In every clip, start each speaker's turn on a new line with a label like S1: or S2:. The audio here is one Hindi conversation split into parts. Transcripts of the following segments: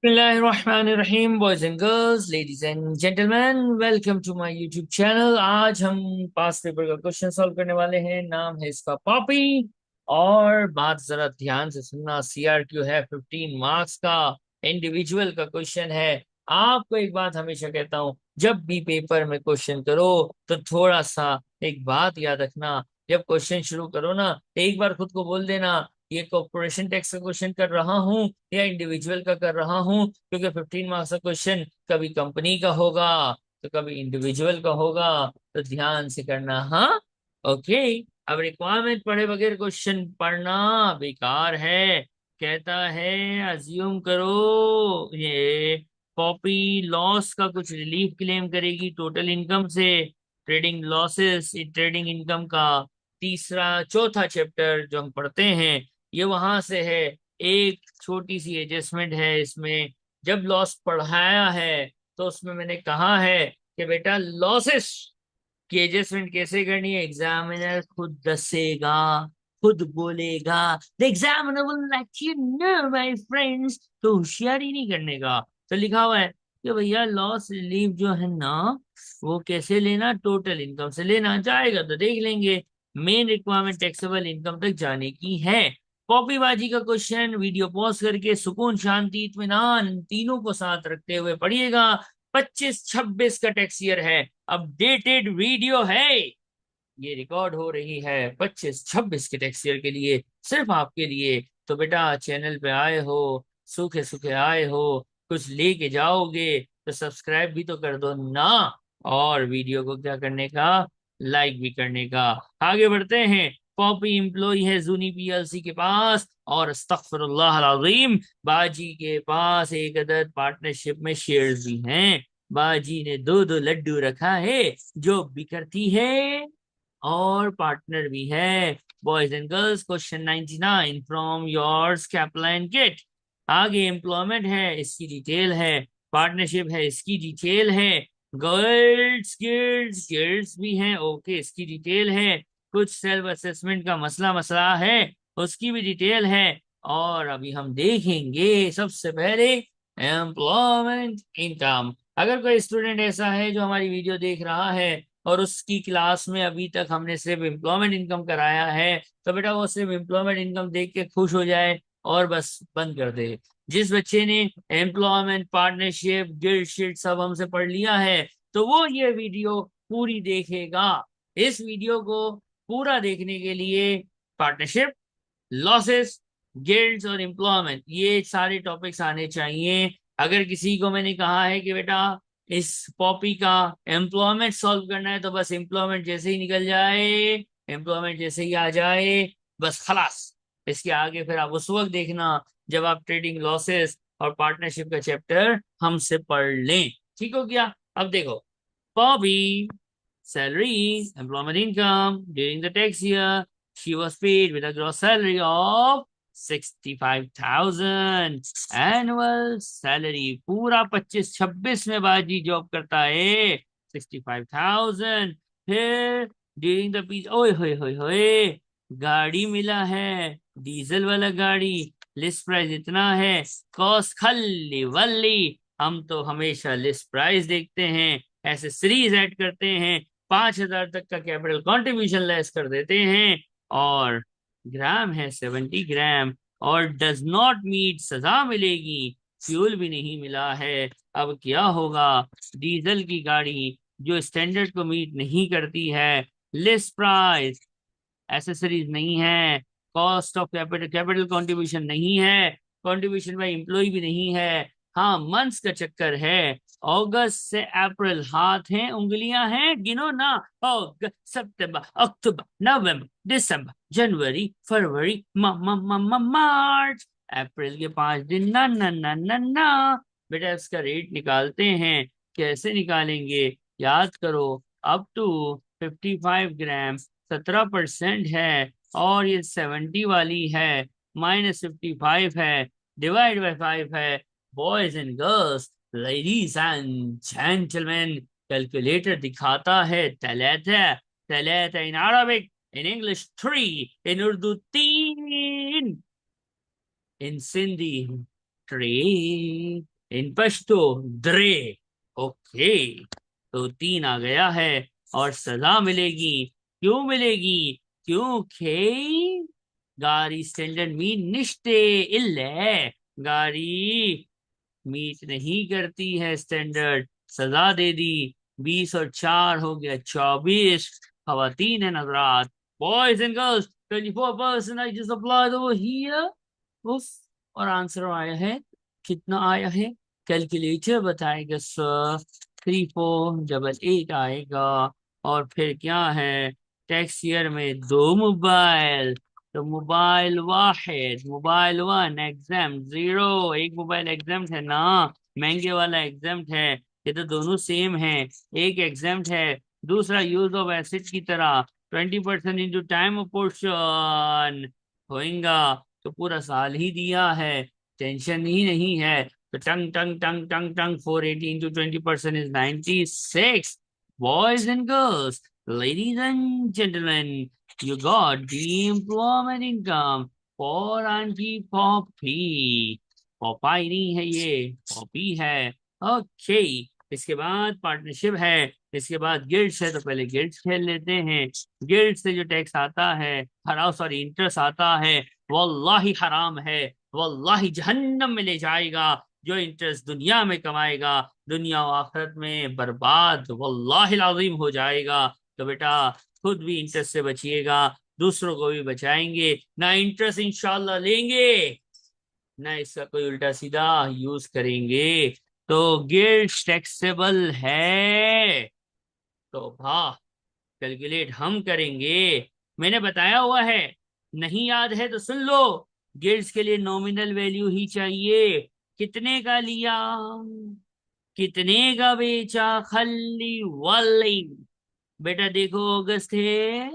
S1: बिस्मिल्लाहिर्रहमानिर्रहीम boys and girls ladies and gentleman welcome to my YouTube channel. आज हम पास पेपर का क्वेश्चन सॉल्व करने वाले हैं। नाम है इसका पॉपी। और बात जरा ध्यान से सुनना, सीआरक्यू है 15 मार्क्स का, इंडिविजुअल का क्वेश्चन है। आपको एक बात हमेशा कहता हूँ, जब भी पेपर में क्वेश्चन करो तो थोड़ा सा एक बात याद रखना। जब क्वेश्चन शुरू करो ना, एक बार खुद को बोल देना, ये कॉर्पोरेशन टैक्स का क्वेश्चन कर रहा हूँ या इंडिविजुअल का कर रहा हूँ, क्योंकि 15 मार्क्स का क्वेश्चन कभी कंपनी का होगा तो कभी इंडिविजुअल का होगा। तो ध्यान से करना, हाँ। ओके। अब रिक्वायरमेंट पढ़े बगैर क्वेश्चन पढ़ना बेकार है। कहता है अज्यूम करो ये पॉपी लॉस का कुछ रिलीफ क्लेम करेगी टोटल इनकम से। ट्रेडिंग लॉसेस, ट्रेडिंग इनकम का तीसरा चौथा चैप्टर जो हम पढ़ते हैं, ये वहां से है। एक छोटी सी एडजस्टमेंट है इसमें। जब लॉस पढ़ाया है तो उसमें मैंने कहा है कि बेटा लॉसेस की एडजस्टमेंट कैसे करनी है, एग्जामिनर खुद दसेगा, खुद बोलेगा। The examiner will let you know my friends. तो होशियारी नहीं करने का। तो लिखा हुआ है कि भैया लॉस रिलीफ जो है ना, वो कैसे लेना, टोटल इनकम से लेना। जाएगा तो देख लेंगे। मेन रिक्वायरमेंट टैक्सेबल इनकम तक जाने की है। पॉपीबाजी का क्वेश्चन वीडियो पॉज करके सुकून शांति इत्मीनान तीनों को साथ रखते हुए पढ़िएगा। 25-26 का टैक्स ईयर है, अपडेटेड वीडियो है, ये रिकॉर्ड हो रही है 25-26 के टैक्स ईयर के लिए, सिर्फ आपके लिए। तो बेटा चैनल पे आए हो, सूखे सूखे आए हो, कुछ लेके जाओगे तो सब्सक्राइब भी तो कर दो ना। और वीडियो को क्या करने का, लाइक भी करने का। आगे बढ़ते हैं। पॉपी एम्प्लॉय है जूनी पीएलसी के पास, और अस्तगफिरुल्लाह अज़ीम, बाजी के पास एक अदद पार्टनरशिप में शेयर्स भी हैं। बाजी ने दो दो लड्डू रखा है, जॉब भी करती है और पार्टनर भी है। Boys and girls question 99 from yours Capline kit. आगे एम्प्लॉयमेंट है, इसकी डिटेल है। पार्टनरशिप है, इसकी डिटेल है। गर्ल्स गिल्ड्स गिल्ड्स भी हैं, ओके, इसकी डिटेल है। कुछ सेल्फ असेसमेंट का मसला मसला है, उसकी भी डिटेल है। और अभी हम देखेंगे सबसे पहले एम्प्लॉयमेंट इनकम। अगर कोई स्टूडेंट ऐसा है जो हमारी वीडियो देख रहा है और उसकी क्लास में अभी तक हमने सिर्फ एम्प्लॉयमेंट इनकम कराया है, तो बेटा वो सिर्फ एम्प्लॉयमेंट इनकम देख के खुश हो जाए और बस बंद कर दे। जिस बच्चे ने एम्प्लॉयमेंट पार्टनरशिप गिल्ड शीट सब हमसे पढ़ लिया है, तो वो ये वीडियो पूरी देखेगा। इस वीडियो को पूरा देखने के लिए पार्टनरशिप, लॉसेस, गिल्ड्स और एम्प्लॉयमेंट, ये सारे टॉपिक्स आने चाहिए। अगर किसी को मैंने कहा है कि बेटा इस पॉपी का एम्प्लॉयमेंट सॉल्व करना है, तो बस एम्प्लॉयमेंट जैसे ही निकल जाए, एम्प्लॉयमेंट जैसे ही आ जाए, बस खलास। इसके आगे फिर आप उस वक्त देखना जब आप ट्रेडिंग लॉसेस और पार्टनरशिप का चैप्टर हमसे पढ़ लें। ठीक हो गया? अब देखो, Bobby, salary, employment income during the tax year. She was paid with a gross salary of 65,000 annual salary. पूरा 25-26 में बाजी जॉब करता है, 65,000। फिर ड्यूरिंग द पीस, ओए होए होए होए, गाड़ी मिला है, डीजल वाला गाड़ी। लिस्ट प्राइस इतना है, कॉस्ट खल्ली वल्ली। हम तो हमेशा लिस्ट प्राइस देखते हैं, एसेसरीज ऐड करते हैं, 5,000 तक का कैपिटल कंट्रीब्यूशन लेस कर देते हैं। और ग्राम है 70 ग्राम, और डज नॉट मीट, सजा मिलेगी। फ्यूल भी नहीं मिला है। अब क्या होगा, डीजल की गाड़ी जो स्टैंडर्ड को मीट नहीं करती है। लिस्ट प्राइस, एसेसरीज नहीं है, cost of capital capital contribution नहीं है, कंट्रीब्यूशन बाय एम्प्लॉय भी नहीं है। हाँ, मंथ्स का चक्कर है, अगस्त से अप्रैल। हाथ हैं, उंगलियां हैं, गिनो ना। अगस्त, सितंबर, अक्टूबर, नवंबर, दिसंबर, जनवरी, फरवरी, मार्च। अप्रैल के 5 दिन ना ना ना ना ना। बेटा इसका रेट निकालते हैं। कैसे निकालेंगे, याद करो। अप टू 55 ग्राम 17% है, और ये 70 वाली है, -55 है, डिवाइड बाय 5 है। Boys and girls, ladies and gentleman, calculator दिखाता है तलाता, तलाता in Arabic, in English 3, in Urdu 3, in Sindhi ट्रे, इन पश्तो द्रे। ओके, तो 3 आ गया है। और सजा मिलेगी। क्यों मिलेगी? क्योंकि गाड़ी स्टैंडर्ड मीन निश्ते इल्ले, गाड़ी मीट नहीं करती है स्टैंडर्ड, सजा दे दी। 20 और 4 हो गया 24। खवातीन है नजरात, boys and girls, 24% I just applied over here। उफ। और आंसर आया है, कितना आया है? कैलकुलेटर बताएगा सर। 3488 आएगा। और फिर क्या है? टैक्स ईयर में 2 मोबाइल, तो मोबाइल वाहिद, मोबाइल वन एग्जाम जीरो। एक मोबाइल एग्जाम है ना, महंगे वाला एग्जाम है। ये तो दोनों सेम है। एक एग्जाम है, दूसरा यूज ऑफ एसिड की तरह। 20% इंटू टाइम पोर्शन होएगा, तो पूरा साल ही दिया है, टेंशन ही नहीं है। तो टंग टंग टंग टंग टंग 480 into 20% is 96। Boys and girls, ladies and gentlemen, you got the employment income for Auntie Poppy। पॉपाई नहीं है ये, पॉपी है। ओके, इसके बाद पार्टनरशिप है, इसके बाद गिल्ड्स है। तो पहले गिल्ड्स खेल लेते हैं। गिल्ड से जो टैक्स आता है, हराम सॉरी इंटरेस्ट आता है, वल्लाही हराम है, वल्लाही जहन्नम में ले जाएगा। जो इंटरेस्ट दुनिया में कमाएगा, दुनिया और आखिरत में बर्बाद वल्लाही लाजिम हो जाएगा। तो बेटा, खुद भी इंटरेस्ट से बचिएगा, दूसरों को भी बचाएंगे ना। इंटरेस्ट इंशाल्लाह लेंगे, ना इसका कोई उल्टा सीधा यूज करेंगे। तो गिल्ड टैक्सेबल है, तो वाह, कैलकुलेट हम करेंगे। मैंने बताया हुआ है, नहीं याद है तो सुन लो। गिल्ड्स के लिए नॉमिनल वैल्यू ही चाहिए। कितने का लिया, कितने का बेचा, खल्ली वल्ली। बेटा देखो, अगस्त है,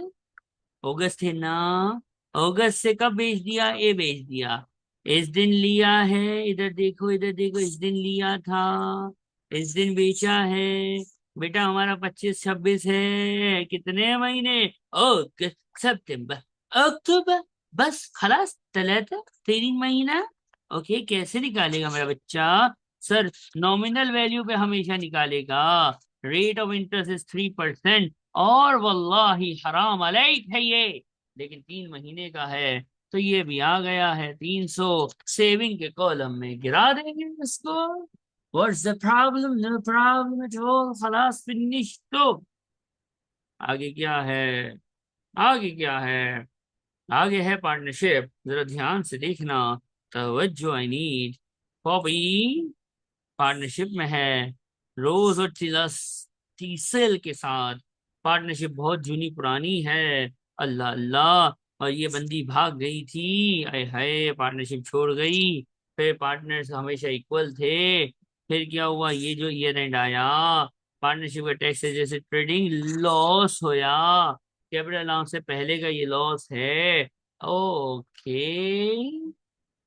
S1: अगस्त है ना, अगस्त से कब बेच दिया? ए बेच दिया, इस दिन लिया है। इधर देखो, इधर देखो, इस दिन लिया था, इस दिन बेचा है। बेटा हमारा 25 26 है, कितने महीने? अगस्त, सितंबर, अक्टूबर, बस खलास तलाता 3 महीना। ओके, कैसे निकालेगा मेरा बच्चा? सर, नॉमिनल वैल्यू पे हमेशा निकालेगा। रेट ऑफ इंटरेस्ट इज 3%, और वल्लाही हराम अलैक है ये, लेकिन 3 महीने का है, तो ये भी आ गया है 300। सेविंग के कॉलम में गिरा देंगे इसको। What's the problem? No problem at all, खलास फिनिश। तो आगे क्या है? आगे क्या है? आगे है पार्टनरशिप, जरा ध्यान से देखना, तवज्जो आई नीड। पॉपी पार्टनरशिप में है, रोज और टीसेल के साथ। पार्टनरशिप बहुत जूनी पुरानी है। अल्लाह अल्लाह, और ये बंदी भाग गई थी, आय हाय, पार्टनरशिप छोड़ गई। फिर पार्टनर्स हमेशा इक्वल थे। फिर क्या हुआ? ये जो ईयर एंड आया, पार्टनरशिप का टैक्स है, जैसे ट्रेडिंग लॉस होया, कैपिटल अलाउंस से पहले का ये लॉस है। Okay,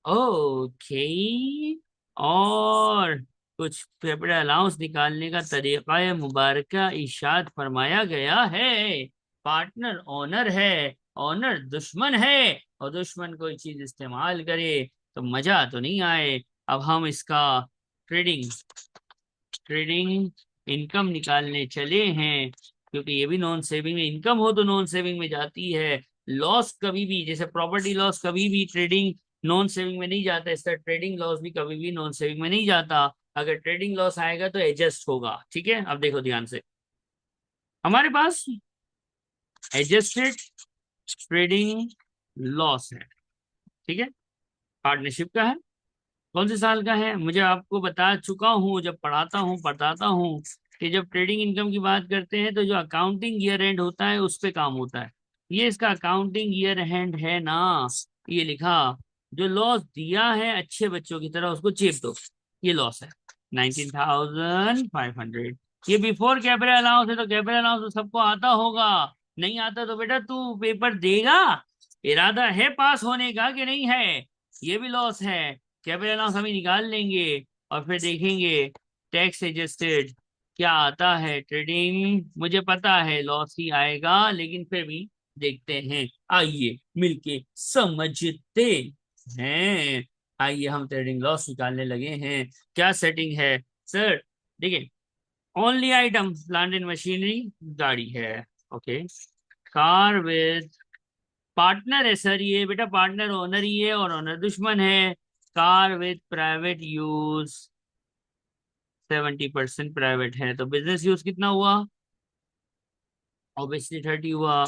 S1: okay. और कुछ कैपिटल अलाउंस निकालने का तरीका मुबारक इरशाद फरमाया गया है। पार्टनर ओनर है, ओनर दुश्मन है, और दुश्मन कोई चीज इस्तेमाल करे तो मजा तो नहीं आए। अब हम इसका ट्रेडिंग ट्रेडिंग इनकम निकालने चले हैं, क्योंकि ये भी नॉन सेविंग में, इनकम हो तो नॉन सेविंग में जाती है। लॉस कभी भी, जैसे प्रॉपर्टी लॉस कभी भी ट्रेडिंग नॉन सेविंग में नहीं जाता, इसका ट्रेडिंग लॉस भी कभी भी नॉन सेविंग में नहीं जाता। अगर ट्रेडिंग लॉस आएगा तो एडजस्ट होगा, ठीक है? अब देखो ध्यान से, हमारे पास एडजस्टेड ट्रेडिंग लॉस है, ठीक है? पार्टनरशिप का है, कौन से साल का है? मुझे आपको बता चुका हूँ, जब पढ़ाता हूँ बताता हूँ कि जब ट्रेडिंग इनकम की बात करते हैं तो जो अकाउंटिंग ईयर एंड होता है उस पे काम होता है। ये इसका अकाउंटिंग ईयर एंड है ना, ये लिखा। जो लॉस दिया है अच्छे बच्चों की तरह उसको चेप दो, ये लॉस है 19,500। ये बिफोर कैपिटल अलाउंस है, तो कैपिटल अलाउंस तो सबको आता होगा। नहीं आता तो बेटा तू पेपर देगा, इरादा है पास होने का कि नहीं है? ये भी लॉस है। कैपिटल अलाउंस हम ही निकाल लेंगे, और फिर देखेंगे टैक्स एडजस्टेड क्या आता है। ट्रेडिंग मुझे पता है लॉस ही आएगा, लेकिन फिर भी देखते हैं, आइए मिलके समझते हैं। आइए हम ट्रेडिंग लॉस निकालने लगे हैं। क्या सेटिंग है सर? देखिए, only item plant and machinery गाड़ी है। ओके, कार विद पार्टनर है सर, ये बेटा पार्टनर ओनर ही है और ओनर दुश्मन है। Car with private use 70% private है, तो बिजनेस यूज कितना हुआ? ऑब्वियसली 30 हुआ।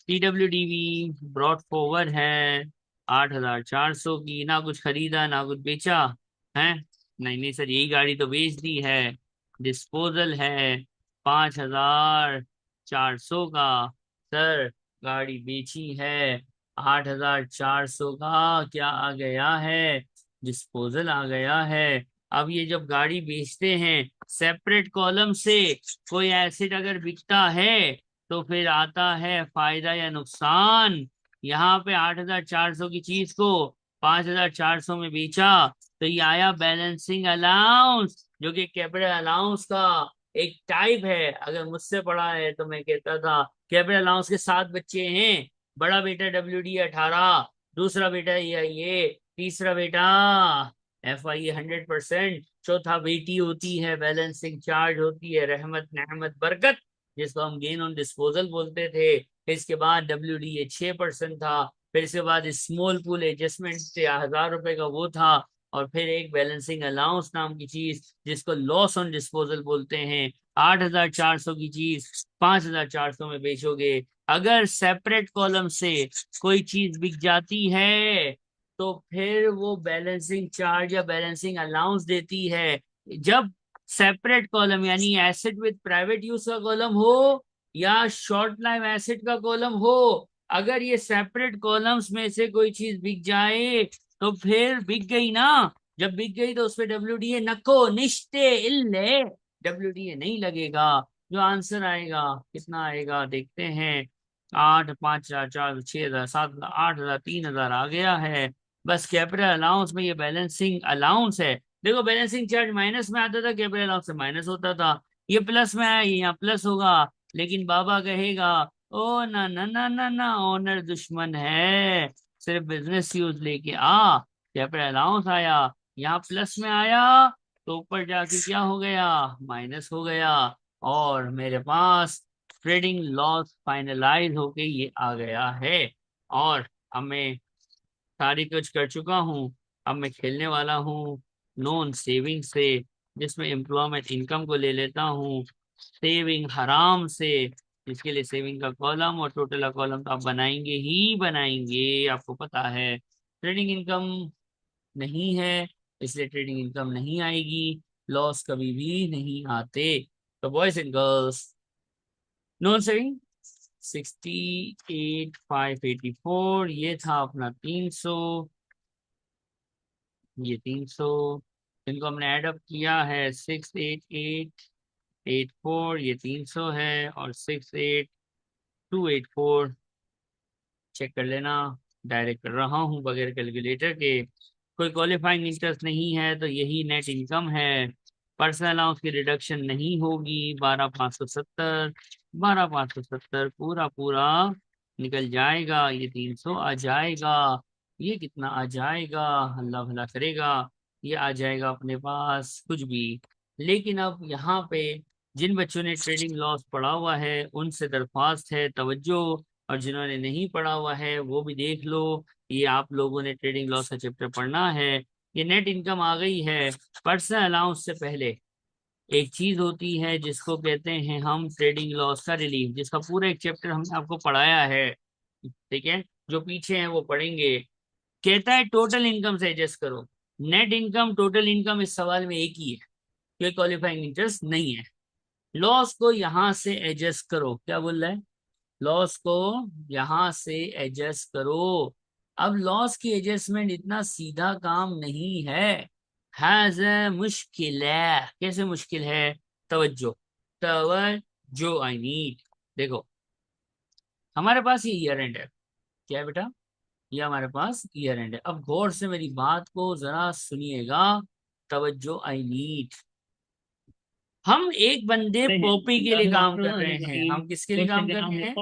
S1: TWDV ब्रॉड फॉरवर्ड है 8,400 की, ना कुछ खरीदा ना कुछ बेचा है। नहीं नहीं सर, यही गाड़ी तो बेच दी है। डिस्पोजल है 5,400 का। सर गाड़ी बेची है 8,400 का, क्या आ गया है? डिस्पोजल आ गया है। अब ये जब गाड़ी बेचते हैं सेपरेट कॉलम से, कोई एसेट अगर बिकता है तो फिर आता है फायदा या नुकसान। यहाँ पे 8,400 की चीज को 5,400 में बेचा, तो ये आया बैलेंसिंग अलाउंस, जो कि कैपिटल अलाउंस का एक टाइप है। अगर मुझसे पढ़ा है तो मैं कहता था कैपिटल अलाउंस के 7 बच्चे हैं। बड़ा बेटा WD 18, दूसरा बेटा ये तीसरा बेटा FI 100%, चौथा बेटी होती है बैलेंसिंग चार्ज होती है रहमत नहमत बरकत, जिसको हम गेन ऑन डिस्पोजल बोलते थे। फिर इसके बाद WD 6% था। फिर इसके बाद स्मॉल पूल एडजस्टमेंट से 1,000 रुपए का वो था। और फिर एक बैलेंसिंग अलाउंस नाम की चीज जिसको लॉस ऑन डिस्पोजल बोलते हैं। 8,400 की चीज 5,400 में बेचोगे। अगर सेपरेट कॉलम से कोई चीज बिक जाती है तो फिर वो बैलेंसिंग चार्ज या बैलेंसिंग अलाउंस देती है। जब सेपरेट कॉलम यानी एसेट विद प्राइवेट यूज का कॉलम हो या शॉर्ट लाइफ एसेट का कॉलम हो, अगर ये सेपरेट कॉलम्स में से कोई चीज बिक जाए तो फिर बिक गई ना। जब बिक गई तो उस पर WDA नको निश्ते इल्ले WDA नहीं लगेगा। जो आंसर आएगा कितना आएगा देखते हैं। 8, 5, 4, 4, 6,000, 7,000, 8,000, 3,000 आ गया है। बस कैपिटल अलाउंस में ये बैलेंसिंग अलाउंस है। देखो बैलेंसिंग चार्ज माइनस में आता था, कैपिटल अलाउंस से माइनस होता था। ये प्लस में आया, ये यहाँ प्लस होगा। लेकिन बाबा कहेगा ओ ना ना ना ना ना, ओनर दुश्मन है, सिर्फ बिजनेस यूज लेके आ। कैपिटल अलाउंस आया, यहाँ प्लस में आया, तो ऊपर जाके क्या हो गया? माइनस हो गया। और मेरे पास ट्रेडिंग लॉस फाइनलाइज होके ये आ गया है। और अब मैं सारी कुछ कर चुका हूँ। अब मैं खेलने वाला हूँ नॉन सेविंग से, जिसमें एम्प्लॉयमेंट इनकम को ले लेता हूँ सेविंग हराम से। इसके लिए सेविंग का कॉलम और टोटल का कॉलम तो आप बनाएंगे ही बनाएंगे, आपको पता है। ट्रेडिंग इनकम नहीं है, इसलिए ट्रेडिंग इनकम नहीं आएगी। लॉस कभी भी नहीं आते। तो boys and girls, non saving 68,584, ये था अपना 300, ये 300। इनको हमने ऐडअप किया है 68884, ये 300 है, और 68284 चेक कर लेना। डायरेक्ट कर रहा हूँ बगैर कैलकुलेटर के। कोई क्वालिफाइंग इंटरेस्ट नहीं है तो यही नेट इनकम है। पर्सनल अलाउंस की रिडक्शन नहीं होगी। 12,570, 12,570 पूरा पूरा निकल जाएगा। ये 300 आ जाएगा। ये कितना आ जाएगा? अल्लाह भला करेगा। ये आ जाएगा अपने पास कुछ भी। लेकिन अब यहाँ पे जिन बच्चों ने ट्रेडिंग लॉस पढ़ा हुआ है उनसे दरख्वास्त है तवज्जो, और जिन्होंने नहीं पढ़ा हुआ है वो भी देख लो। ये आप लोगों ने ट्रेडिंग लॉस का चैप्टर पढ़ना है। ये नेट इनकम आ गई है। पर्सनल अलाउंस से पहले एक चीज होती है जिसको कहते हैं हम ट्रेडिंग लॉस का रिलीफ, जिसका पूरा एक चैप्टर हमने आपको पढ़ाया है। ठीक है, जो पीछे हैं वो पढ़ेंगे। कहता है टोटल इनकम से एडजस्ट करो। नेट इनकम टोटल इनकम इस सवाल में एक ही है, कोई क्वालिफाइंग इंटरेस्ट नहीं है। लॉस को यहां से एडजस्ट करो, क्या बोल रहा है? लॉस को यहां से एडजस्ट करो। अब लॉस की एडजस्टमेंट इतना सीधा काम नहीं है, हैज मुश्किल है। कैसे मुश्किल है? तवज्जो, तवज्जो आई नीड। देखो, हमारे पास ये ईयर एंड है। क्या है बेटा? ये हमारे पास ईयर एंड है। अब गौर से मेरी बात को जरा सुनिएगा। तवज्जो आई नीड। हम एक बंदे पॉपी के लिए काम कर रहे हैं। हम किसके लिए काम कर रहे हैं?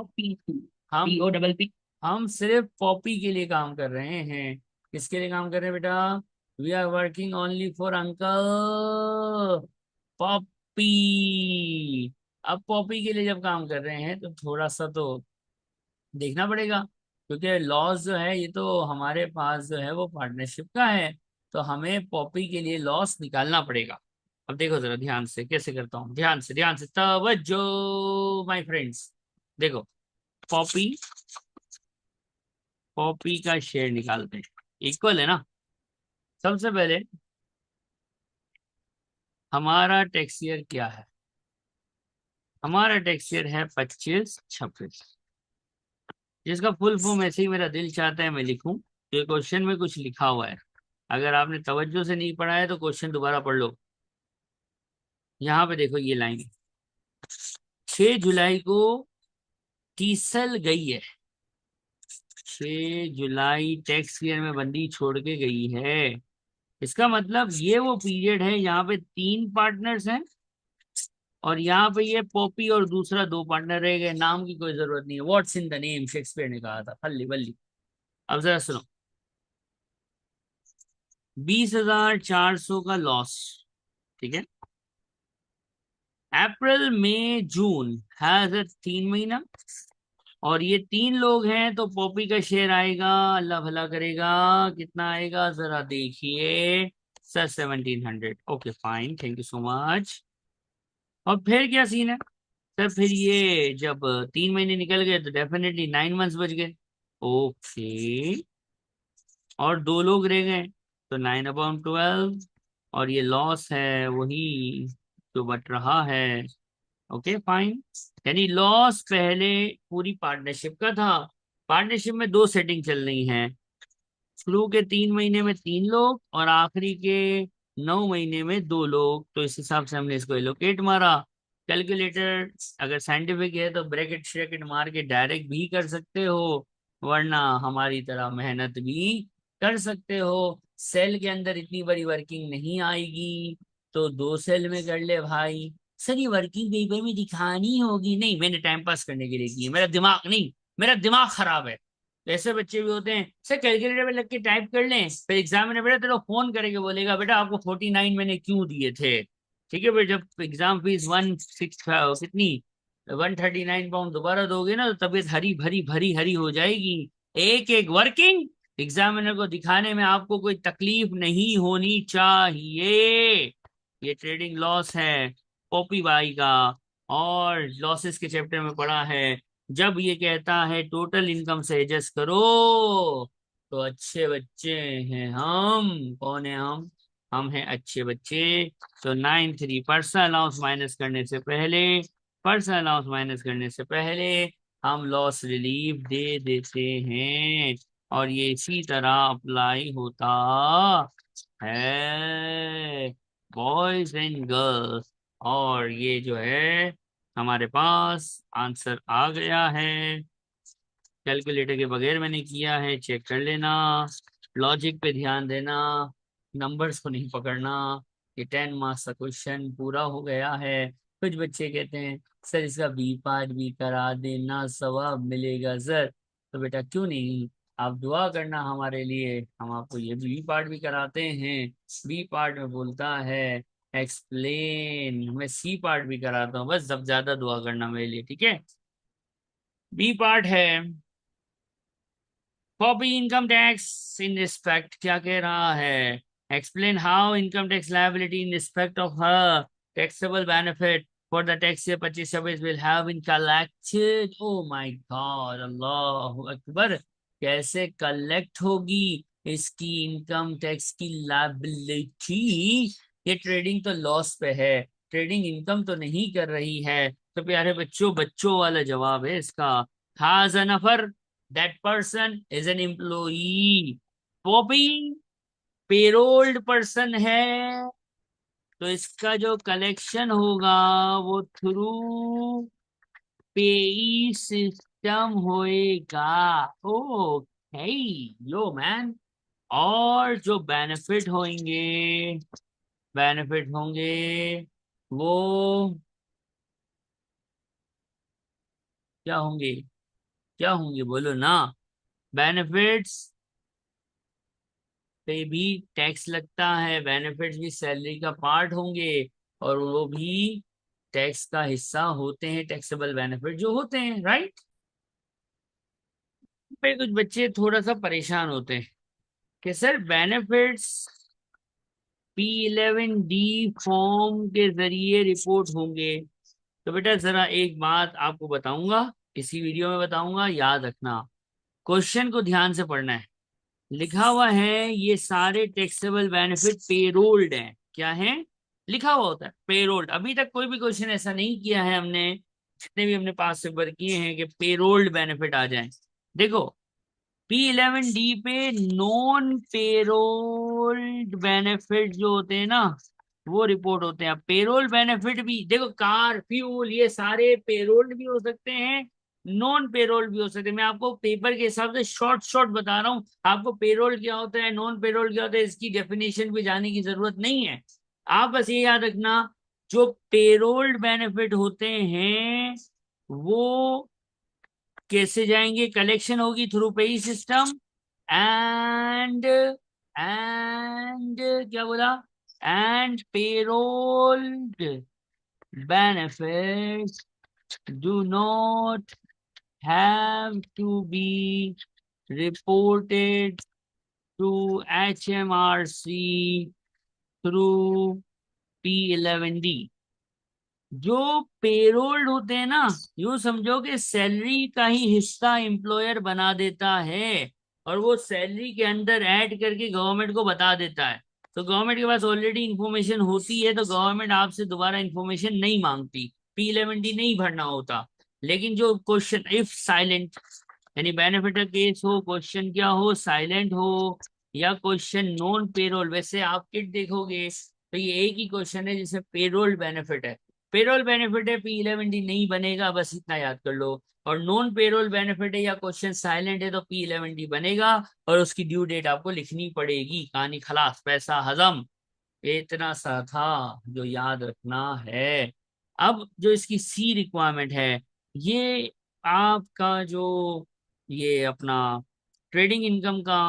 S1: हम
S2: POPP।
S1: हम सिर्फ पॉपी के लिए काम कर रहे हैं। किसके लिए काम कर रहे हैं बेटा? We are working only for uncle Poppy. अब पॉपी के लिए जब काम कर रहे हैं तो थोड़ा सा तो देखना पड़ेगा, क्योंकि लॉस जो है ये तो हमारे पास जो है वो पार्टनरशिप का है, तो हमें पॉपी के लिए लॉस निकालना पड़ेगा। अब देखो जरा ध्यान से कैसे करता हूँ, ध्यान से तवज्जो माय फ्रेंड्स। देखो, पॉपी पॉपी का शेयर निकालते हैं, इक्वल है ना। सबसे पहले हमारा टैक्स ईयर क्या है? हमारा टैक्स ईयर है 25-26, जिसका फुल फॉर्म ऐसे ही मेरा दिल चाहता है मैं लिखूं, तो ये क्वेश्चन में कुछ लिखा हुआ है। अगर आपने तवज्जो से नहीं पढ़ा है तो क्वेश्चन दोबारा पढ़ लो। यहाँ पे देखो ये लाइन, 6 जुलाई को तीसल गई है। 6 जुलाई टैक्स ईयर में बंदी छोड़ के गई है। इसका मतलब ये वो पीरियड है, यहाँ पे 3 पार्टनर्स हैं, और यहाँ पे ये पॉपी और दूसरा 2 पार्टनर रह गए। नाम की कोई जरूरत नहीं है, what's in the name Shakespeare ने कहा था, हल्ली बल्ली। अब जरा सुनो, 20,400 का लॉस, ठीक है। अप्रैल मई जून हैज 3 महीना, और ये 3 लोग हैं, तो पॉपी का शेयर आएगा, अल्लाह भला करेगा, कितना आएगा जरा देखिए sir, 1700। Okay fine, thank you so much. और फिर क्या सीन है सर? फिर ये जब 3 महीने निकल गए तो डेफिनेटली 9 मंथ्स बच गए। ओके, और 2 लोग रह गए, तो 9/12, और ये लॉस है वही जो बट रहा है। ओके फाइन, यानी लॉस पहले पूरी पार्टनरशिप का था। पार्टनरशिप में 2 सेटिंग चल रही हैं, शुरू के 3 महीने में 3 लोग और आखिरी के 9 महीने में 2 लोग, तो इस हिसाब से हमने इसको एलोकेट मारा। कैलकुलेटर अगर साइंटिफिक है तो ब्रैकेट श्रैकेट मार के डायरेक्ट भी कर सकते हो, वरना हमारी तरह मेहनत भी कर सकते हो। सेल के अंदर इतनी बड़ी वर्किंग नहीं आएगी, तो 2 सेल में कर ले भाई। सर ये वर्किंग पेपर में दिखानी होगी? नहीं, मैंने टाइम पास करने के लिए की है, मेरा दिमाग नहीं, मेरा दिमाग खराब है। तो ऐसे बच्चे भी होते हैं, सर कैलकुलेटर में लग के टाइप कर लें, फिर एग्जाम में बेटा तेरे को फोन करके बोलेगा बेटा आपको 49 मैंने क्यों दिए थे। ठीक है भाई, जब एग्जाम फीस 16 कितनी 139 पाउंड दोबारा दोगे ना, तो तबीयत हरी भरी भरी हरी हो जाएगी। एक एक वर्किंग एग्जामिनर को दिखाने में आपको कोई तकलीफ नहीं होनी चाहिए। ये ट्रेडिंग लॉस है पॉपी बाई का, और लॉसेस के चैप्टर में पढ़ा है, जब ये कहता है टोटल इनकम से एडजस्ट करो, तो अच्छे बच्चे हैं हम। कौन है हम हैं अच्छे बच्चे। तो 9(3) पर्सनल अलाउंस माइनस करने से पहले, पर्सनल अलाउंस माइनस करने से पहले हम लॉस रिलीफ दे देते हैं, और ये इसी तरह अप्लाई होता है बॉयज एंड गर्ल्स। और ये जो है हमारे पास आंसर आ गया है, कैलकुलेटर के बगैर मैंने किया है, चेक कर लेना। लॉजिक पे ध्यान देना, नंबर्स को नहीं पकड़ना। ये 10 मार्क्स का क्वेश्चन पूरा हो गया है। कुछ बच्चे कहते हैं सर इसका बी पार्ट भी करा देना, सवाब मिलेगा सर। तो बेटा क्यों नहीं, आप दुआ करना हमारे लिए, हम आपको ये बी पार्ट भी कराते हैं। बी पार्ट में बोलता है एक्सप्लेन, मैं सी पार्ट भी कराता हूँ, बस जब ज्यादा दुआ करना मेरे लिए, ठीक है। बी पार्ट है copy income tax in respect, क्या कह रहा है, explain how income tax liability in respect of her taxable benefit for the tax year 25-26 will have been collected. Oh my god, अल्लाह अकबर, कैसे कलेक्ट होगी इसकी इनकम टैक्स की लायबिलिटी? ये ट्रेडिंग तो लॉस पे है, ट्रेडिंग इनकम तो नहीं कर रही है। तो प्यारे बच्चों, बच्चों वाला जवाब है इसका, has a नफर, that person is an employee। पॉपी पेरोल्ड पर्सन है, तो इसका जो कलेक्शन होगा वो थ्रू पेई सिस्टम होएगा। Okay yo man. और जो बेनिफिट होंगे वो क्या होंगे? क्या होंगे बोलो ना। बेनिफिट्स पे भी टैक्स लगता है, बेनिफिट्स भी सैलरी का पार्ट होंगे और वो भी टैक्स का हिस्सा होते हैं, टैक्सेबल बेनिफिट जो होते हैं, राइट। पे कुछ बच्चे थोड़ा सा परेशान होते हैं कि सर बेनिफिट्स P11D फॉर्म के जरिए रिपोर्ट होंगे। तो बेटा जरा एक बात आपको बताऊंगा, इसी वीडियो में बताऊंगा, याद रखना। क्वेश्चन को ध्यान से पढ़ना है। लिखा हुआ है ये सारे टैक्सेबल बेनिफिट पेरोल्ड हैं। क्या है? लिखा हुआ होता है पेरोल्ड। अभी तक कोई भी क्वेश्चन ऐसा नहीं किया है हमने, जितने भी हमने पास पेपर किए हैं, कि पेरोल्ड बेनिफिट आ जाए। देखो P11D पे नॉन पेरोल्ड बेनिफिट जो होते हैं ना, वो रिपोर्ट होते हैं। पेरोल बेनिफिट भी देखो, कार, फ्यूल, ये सारे पेरोल्ड भी हो सकते हैं, नॉन पेरोल भी हो सकते हैं। मैं आपको पेपर के हिसाब से शॉर्ट शॉर्ट बता रहा हूँ। आपको पेरोल क्या होता है, नॉन पेरोल क्या होता है, इसकी डेफिनेशन पे जाने की जरूरत नहीं है। आप बस ये याद रखना, जो पेरोल्ड बेनिफिट होते हैं वो कैसे जाएंगे? कलेक्शन होगी थ्रू पे सिस्टम, एंड क्या बोला, and पेरोल्ड benefits do not have to be reported to HMRC through P11D। जो पेरोल होते हैं ना, यूं समझो कि सैलरी का ही हिस्सा एम्प्लॉयर बना देता है और वो सैलरी के अंदर ऐड करके गवर्नमेंट को बता देता है। तो गवर्नमेंट के पास ऑलरेडी इंफॉर्मेशन होती है, तो गवर्नमेंट आपसे दोबारा इंफॉर्मेशन नहीं मांगती, P11D नहीं भरना होता। लेकिन जो क्वेश्चन इफ साइलेंट, यानी बेनिफिट का केस हो, क्वेश्चन क्या हो, साइलेंट हो, या क्वेश्चन नॉन पेरोल, वैसे आप किट देखोगे तो ये एक ही क्वेश्चन है जिसमें पेरोल बेनिफिट है। पेरोल बेनिफिट है, P11D नहीं बनेगा, बस इतना याद कर लो। और नॉन पेरोल बेनिफिट है या क्वेश्चन साइलेंट है तो P11D बनेगा और उसकी ड्यू डेट आपको लिखनी पड़ेगी। कहानी खलास, पैसा हजम। इतना सा था जो याद रखना है। अब जो इसकी सी रिक्वायरमेंट है, ये आपका जो ये अपना ट्रेडिंग इनकम का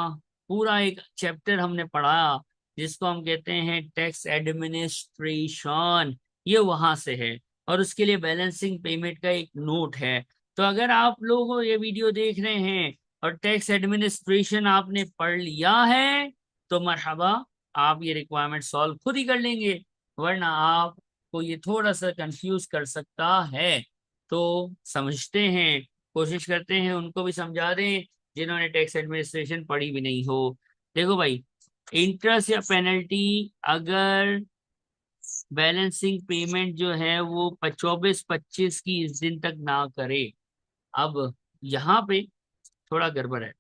S1: पूरा एक चैप्टर हमने पढ़ा, जिसको हम कहते हैं टैक्स एडमिनिस्ट्रेशन, ये वहां से है। और उसके लिए बैलेंसिंग पेमेंट का एक नोट है। तो अगर आप लोग ये वीडियो देख रहे हैं और टैक्स एडमिनिस्ट्रेशन आपने पढ़ लिया है तो मरहबा, आप ये रिक्वायरमेंट सॉल्व खुद ही कर लेंगे, वरना आपको ये थोड़ा सा कंफ्यूज कर सकता है। तो समझते हैं, कोशिश करते हैं उनको भी समझा दें जिन्होंने टैक्स एडमिनिस्ट्रेशन पढ़ी भी नहीं हो। देखो भाई, इंटरेस्ट या पेनल्टी अगर बैलेंसिंग पेमेंट जो है वो 24-25 की इस दिन तक ना करे। अब यहाँ पे थोड़ा गड़बड़ है,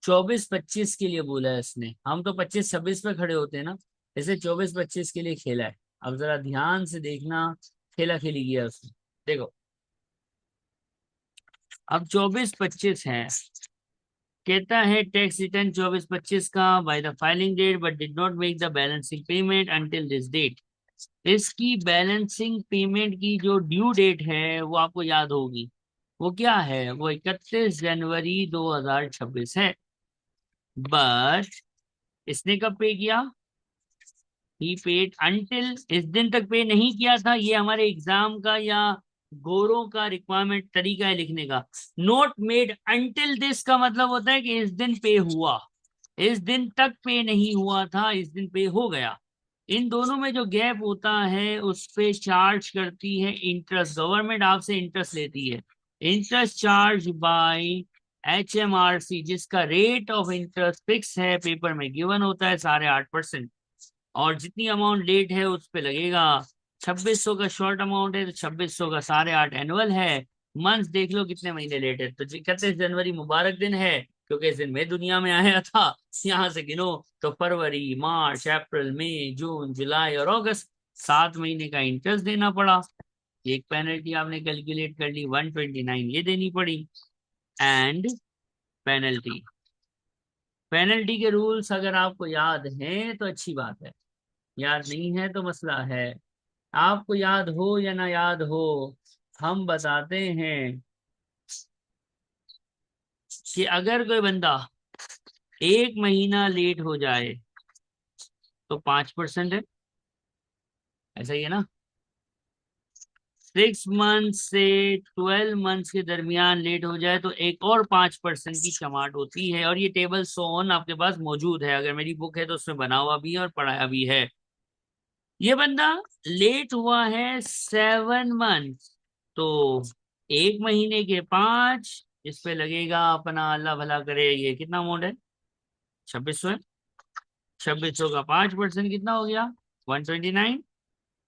S1: 24-25 के लिए बोला है इसने, हम तो 25-26 पे खड़े होते हैं ना, इसे 24-25 के लिए खेला है। अब जरा ध्यान से देखना, खेला खेली गया उसने। देखो अब 24-25 है, कहता है टैक्स रिटर्न 24-25 का by the filing date but did not make the balancing payment until this date. इसकी बैलेंसिंग पेमेंट की जो ड्यू डेट है वो आपको याद होगी, वो क्या है? वो 31 जनवरी 2026 है। बट इसने कब पे किया? ही पेड अंटिल, इस दिन तक पे नहीं किया था। ये हमारे एग्जाम का या गोरों का रिक्वायरमेंट तरीका है लिखने का। नोट मेड अंटिल दिस का मतलब होता है कि इस दिन पे हुआ, इस दिन तक पे नहीं हुआ था, इस दिन पे हो गया। इन दोनों में जो गैप होता है उस पे चार्ज करती है इंटरेस्ट, गवर्नमेंट आपसे इंटरेस्ट लेती है। इंटरेस्ट चार्ज बाय HMRC, जिसका रेट ऑफ इंटरेस्ट फिक्स है, पेपर में गिवन होता है 8.5%। और जितनी अमाउंट लेट है उस पे लगेगा। 2600 का शॉर्ट अमाउंट है तो 2600 का 8.5 एनुअल है। मंथ देख लो कितने महीने लेट है, तो 31 जनवरी मुबारक दिन है क्योंकि इस दिन मैं दुनिया में आया था। यहाँ से गिनो तो फरवरी, मार्च, अप्रैल, मई, जून, जुलाई और अगस्त, 7 महीने का इंटरेस्ट देना पड़ा। एक पेनल्टी आपने कैलकुलेट कर ली, 129 ये देनी पड़ी। एंड पेनल्टी, पेनल्टी के रूल्स अगर आपको याद हैं तो अच्छी बात है, याद नहीं है तो मसला है। आपको याद हो या ना याद हो, हम बताते हैं कि अगर कोई बंदा 1 महीना लेट हो जाए तो 5% है, ऐसा ही है ना। 6 मंथ से 12 मंथ्स के दरमियान लेट हो जाए तो एक और 5% की कमांड होती है, और ये टेबल सो ऑन आपके पास मौजूद है, अगर मेरी बुक है तो उसमें बना हुआ भी है और पढ़ाया भी है। ये बंदा लेट हुआ है 7 मंथ, तो 1 महीने के 5, इस पे लगेगा अपना अल्लाह भला करे, ये कितना अमाउंट है, 2600 है। 2600 का 5% कितना हो गया, 129।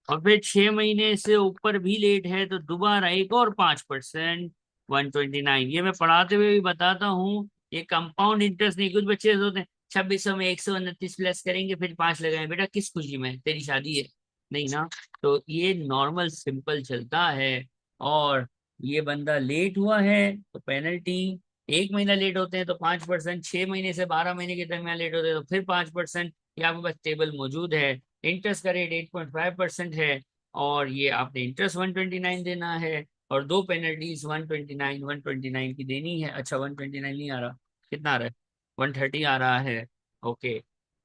S1: और फिर 6 महीने से ऊपर भी लेट है तो दोबारा एक और 5%, 129। ये मैं पढ़ाते हुए भी बताता हूँ, ये कंपाउंड इंटरेस्ट नहीं। कुछ बच्चे ऐसे होते हैं 2600 में 129 प्लस करेंगे फिर 5 लगाएं, बेटा किस खुशी में, तेरी शादी है, नहीं ना। तो ये नॉर्मल सिंपल चलता है। और ये बंदा लेट हुआ है तो पेनल्टी, 1 महीना लेट होते हैं तो 5%, 6 महीने से 12 महीने के दरमियान लेट होते हैं तो फिर 5%। ये आपके पास टेबल मौजूद है। इंटरेस्ट का रेट 8.5% है, और ये आपने इंटरेस्ट 129 देना है, और दो पेनल्टीज 129 129 की देनी है। अच्छा 129 नहीं आ रहा, कितना आ रहा है, 130 आ रहा है। ओके,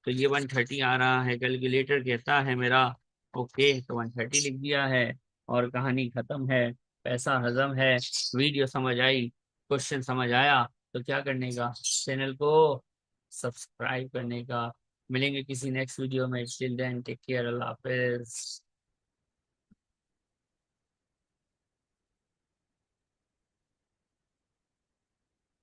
S1: तो ये 130 आ रहा है, कैलकुलेटर कहता है मेरा। ओके, तो 130 लिख दिया है, और कहानी खत्म है, पैसा हजम है। वीडियो समझ आई, क्वेश्चन समझ आया, तो क्या करने का, चैनल को सब्सक्राइब करने का। मिलेंगे किसी नेक्स्ट वीडियो में, टिल देन टेक केयर, अल्लाह हाफिज।